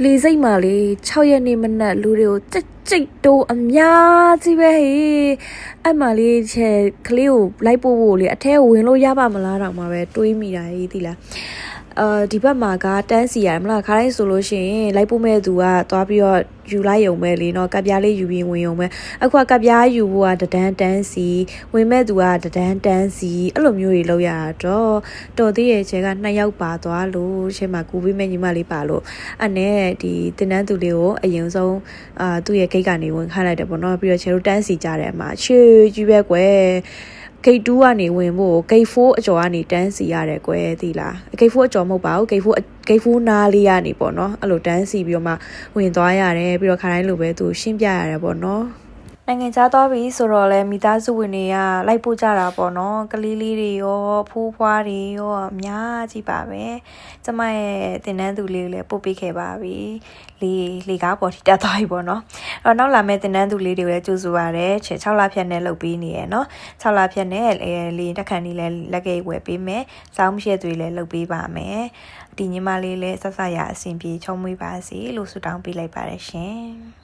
လေစိတ်မာလေး6ရက်နေ့မနက်လူတွေကိုကြိတ်တိုးအများကြီးပဲဟေးအဲ့မာလေးချဲကလေးကိုလိုက်ပို့ဖို့လေအထဲကိုဝင်လို့ရပါမလားတော့မှပဲတွေးမိတာဟေးသိလားဒီဘက်မှာကတန်းစီရတယ်မလားခါတိုင်းဆိုလို့ရှိရင်လိုက်ပို့မဲ့သူကသွားပြီးတော့ယူလိုက်ရုံပဲလေနော်ကပ်ပြားလေးယူပြီးဝင်ရုံပဲအခုကကပ်ပြားယူဖို့ကတန်းတန်းစီဝင်မဲ့သူကတန်းတန်းစီအဲ့လိုမျိုးတွေလုပ်ရတာတော့တော်သေးရဲ့ချဲက2ယောက်ပါသွားလို့ရှေ့မှာကူပြီးမဲ့ညီမလေးပါလို့အဲ့နဲ့ဒီတင်တန်းသူလေးကိုအရင်ဆုံးသူ့ရဲ့ဂိတ်ကနေဝင်ခိုင်းလိုက်တယ်ပေါ့နော်ပြီးတော့ချဲတို့တန်းစီကြတယ်အမချွေကြီးပဲကွယ်ဂိတ်2ကနေဝင်ဖို့ဂိတ်4အကျော်ကနေတန်းစီရတယ်ကွယ်သိလားဂိတ်4အကျော်မဟုတ်ပါဘူးဂိတ်4နားလေးကနေပေါ့နော်အဲ့လိုတန်းစီပြီးတော့မှဝင်သွားရတယ်ပြီးတော့ခါတိုင်းလိုပဲသူရှင်းပြရတယ်ပေါ့နော်နိုင်ငံခြားသွားပြီဆိုတော့လဲမိသားစုဝင်တွေကလိုက်ပို့ကြတာပေါ့နော်ကလေးလေးတွေရောဖိုးဖွားတွေရောအများကြီးပါပဲကျမရဲ့တင်တန်းသူလေးကိုလည်းပို့ပေးခဲ့ပါပြီလေကားပေါ်ထိတက်သွားပြီပေါ့နော်အဲ့တော့နောက်လာမဲ့တင်တန်းသူလေးတွေကိုလည်းကြိုးဆိုရတယ်6လဖြတ်နဲ့လုပ်ပေးနေရယ်နော်6လဖြတ်နဲ့လေတက်ခဏလေးလည်းလက်ကဝယ်ပေးမယ်စောင်းမရှက်တွေလည်းလုပ်ပေးပါမယ်ဒီညီမလေးလည်းဆက်ဆက်ရအဆင်ပြေချုံမွေးပါစေလို့ဆုတောင်းပေးလိုက်ပါတယ်ရှင်